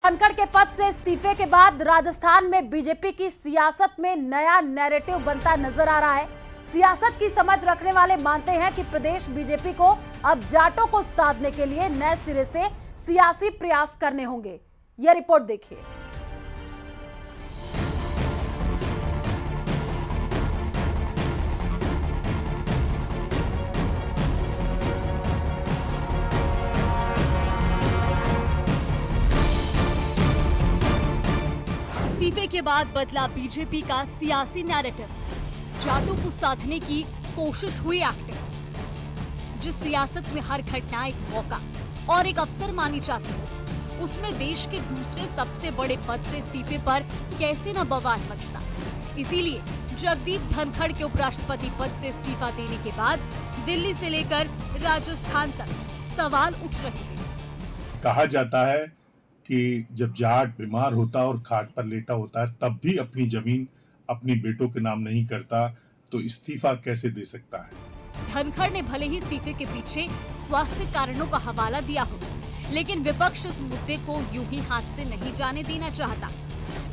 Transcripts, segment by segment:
धनखड़ के पद से इस्तीफे के बाद राजस्थान में बीजेपी की सियासत में नया नैरेटिव बनता नजर आ रहा है। सियासत की समझ रखने वाले मानते हैं कि प्रदेश बीजेपी को अब जाटों को साधने के लिए नए सिरे से सियासी प्रयास करने होंगे। यह रिपोर्ट देखिए। इस्तीफे के बाद बदला बीजेपी का सियासी नैरेटिव। जाटों को साधने की कोशिश हुई एक्टिव। जिस सियासत में हर घटना एक मौका और एक अवसर मानी जाती है, उसमें देश के दूसरे सबसे बड़े पद से इस्तीफे पर कैसे न बवाल मचता। इसीलिए जगदीप धनखड़ के उपराष्ट्रपति पद से इस्तीफा देने के बाद दिल्ली से लेकर राजस्थान तक सवाल उठ रहे हैं। कहा जाता है कि जब जाट बीमार होता और खाट पर लेटा होता है तब भी अपनी जमीन अपनी बेटों के नाम नहीं करता, तो इस्तीफा कैसे दे सकता है। धनखड़ ने भले ही इस्तीफे के पीछे स्वास्थ्य कारणों का हवाला दिया हो, लेकिन विपक्ष इस मुद्दे को यूं ही हाथ से नहीं जाने देना चाहता।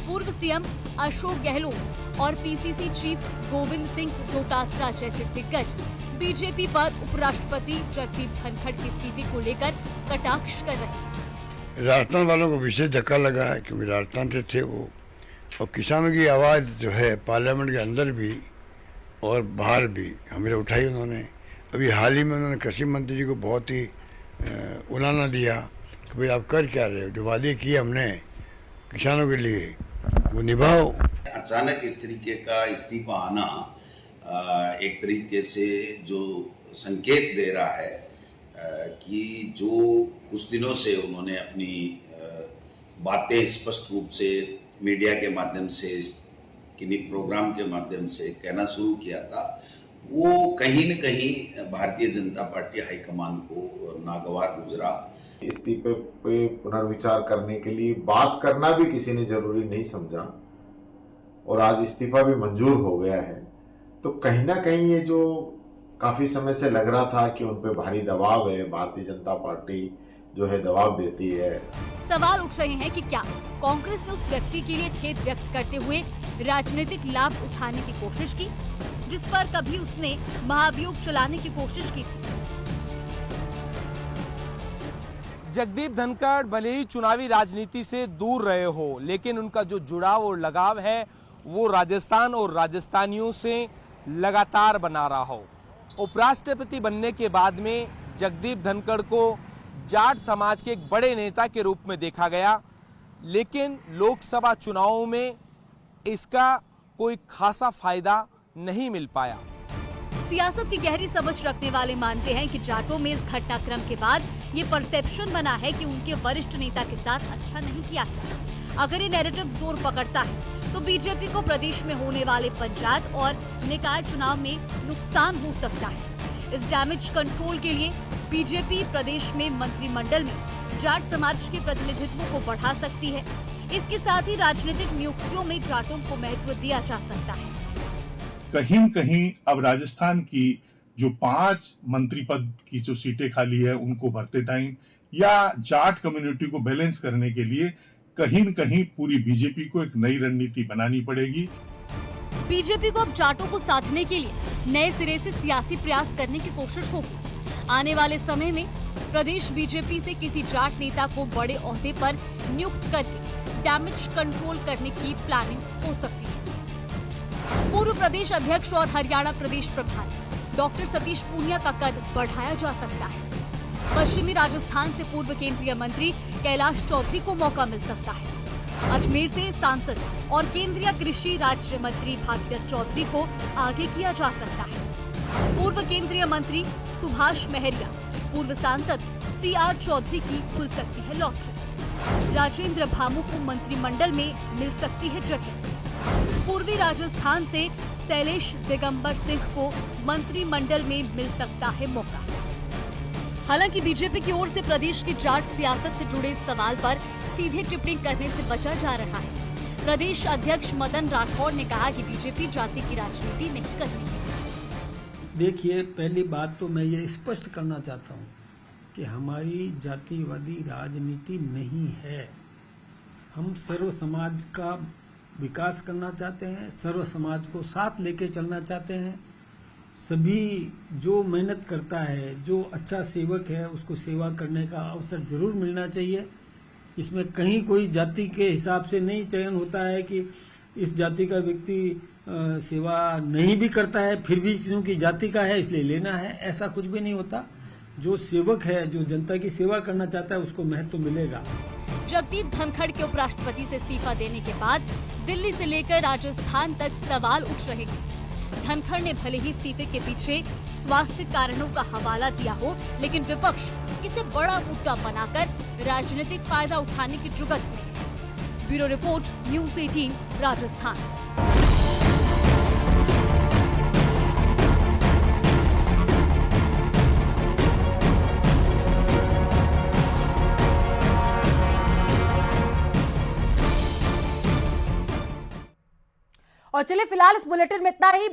पूर्व सीएम अशोक गहलोत और पीसीसी चीफ गोविंद सिंह डोटासरा जैसे दिग्गज बीजेपी पर उपराष्ट्रपति जगदीप धनखड़ के इस्तीफे को लेकर कटाक्ष कर रहे हैं। राजस्थान वालों को विशेष धक्का लगा है क्योंकि राजस्थान से थे वो, और किसानों की आवाज़ जो है पार्लियामेंट के अंदर भी और बाहर भी हमें उठाई उन्होंने। अभी हाल ही में उन्होंने कृषि मंत्री जी को बहुत ही उलाना दिया कि भाई आप कर क्या रहे हो, जो वादे किए हमने किसानों के लिए वो निभाओ। अचानक इस तरीके का इस्तीफा आना एक तरीके से जो संकेत दे रहा है कि जो कुछ दिनों से उन्होंने अपनी बातें स्पष्ट रूप से मीडिया के माध्यम से किन्हीं प्रोग्राम के माध्यम से कहना शुरू किया था, वो कहीं न कहीं भारतीय जनता पार्टी हाईकमान को नागवार गुजरा। इस्तीफे पे पुनर्विचार करने के लिए बात करना भी किसी ने जरूरी नहीं समझा और आज इस्तीफा भी मंजूर हो गया है, तो कहीं ना कहीं ये जो काफी समय से लग रहा था कि उन पे भारी दबाव है, भारतीय जनता पार्टी जो है दबाव देती है। सवाल उठ रहे हैं कि क्या कांग्रेस ने उस व्यक्ति के लिए खेद व्यक्त करते हुए राजनीतिक लाभ उठाने की कोशिश की, जिस पर कभी उसने महाभियोग चलाने की कोशिश की थी। जगदीप धनखड़ भले ही चुनावी राजनीति से दूर रहे हो, लेकिन उनका जो जुड़ाव और लगाव है वो राजस्थान और राजस्थानियों से लगातार बना रहा हो। उपराष्ट्रपति बनने के बाद में जगदीप धनखड़ को जाट समाज के एक बड़े नेता के रूप में देखा गया, लेकिन लोकसभा चुनावों में इसका कोई खासा फायदा नहीं मिल पाया। सियासत की गहरी समझ रखने वाले मानते हैं कि जाटों में इस घटनाक्रम के बाद ये परसेप्शन बना है कि उनके वरिष्ठ नेता के साथ अच्छा नहीं किया है। अगर ये नैरेटिव जोर पकड़ता है तो बीजेपी को प्रदेश में होने वाले पंचायत और निकाय चुनाव में नुकसान हो सकता है। इस डैमेज कंट्रोल के लिए बीजेपी प्रदेश में मंत्रिमंडल में जाट समाज के प्रतिनिधित्व को बढ़ा सकती है। इसके साथ ही राजनीतिक नियुक्तियों में जाटों को महत्व दिया जा सकता है। कहीं न कहीं अब राजस्थान की जो 5 मंत्री पद की जो सीटें खाली है उनको भरते टाइम या जाट कम्युनिटी को बैलेंस करने के लिए कहीं न कहीं पूरी बीजेपी को एक नई रणनीति बनानी पड़ेगी। बीजेपी को अब जाटों को साधने के लिए नए सिरे से सियासी प्रयास करने की कोशिश होगी। आने वाले समय में प्रदेश बीजेपी से किसी जाट नेता को बड़े ओहदे पर नियुक्त करके डैमेज कंट्रोल करने की प्लानिंग हो सकती है। पूर्व प्रदेश अध्यक्ष और हरियाणा प्रदेश प्रभारी डॉक्टर सतीश पूनिया का कद बढ़ाया जा सकता है। पश्चिमी राजस्थान से पूर्व केंद्रीय मंत्री कैलाश चौधरी को मौका मिल सकता है। अजमेर से सांसद और केंद्रीय कृषि राज्य मंत्री भागीरथ चौधरी को आगे किया जा सकता है। पूर्व केंद्रीय मंत्री सुभाष महरिया, पूर्व सांसद सीआर चौधरी की खुल सकती है लॉटरी। राजेंद्र भामू को मंत्रिमंडल में मिल सकती है जगह। पूर्वी राजस्थान से शैलेश दिगंबर सिंह को मंत्रिमंडल में मिल सकता है मौका। हालांकि बीजेपी की ओर से प्रदेश की जाट सियासत से जुड़े इस सवाल पर सीधे टिप्पणी करने से बचा जा रहा है। प्रदेश अध्यक्ष मदन राठौड़ ने कहा कि बीजेपी जाति की राजनीति नहीं करती है। देखिए, पहली बात तो मैं ये स्पष्ट करना चाहता हूँ कि हमारी जातिवादी राजनीति नहीं है। हम सर्व समाज का विकास करना चाहते हैं, सर्व समाज को साथ लेके चलना चाहते हैं। सभी जो मेहनत करता है, जो अच्छा सेवक है, उसको सेवा करने का अवसर जरूर मिलना चाहिए। इसमें कहीं कोई जाति के हिसाब से नहीं चयन होता है कि इस जाति का व्यक्ति सेवा नहीं भी करता है फिर भी क्योंकि जाति का है इसलिए लेना है, ऐसा कुछ भी नहीं होता। जो सेवक है, जो जनता की सेवा करना चाहता है, उसको महत्व मिलेगा। जगदीप धनखड़ के उपराष्ट्रपति से इस्तीफा देने के बाद दिल्ली से लेकर राजस्थान तक सवाल उठ रहे हैं। धनखड़ ने भले ही इस्तीफे के पीछे स्वास्थ्य कारणों का हवाला दिया हो, लेकिन विपक्ष इसे बड़ा मुद्दा बनाकर राजनीतिक फायदा उठाने की जुगत में है। Bureau report, news 18 Rajasthan. और चलिए फिलहाल इस बुलेटिन में इतना ही।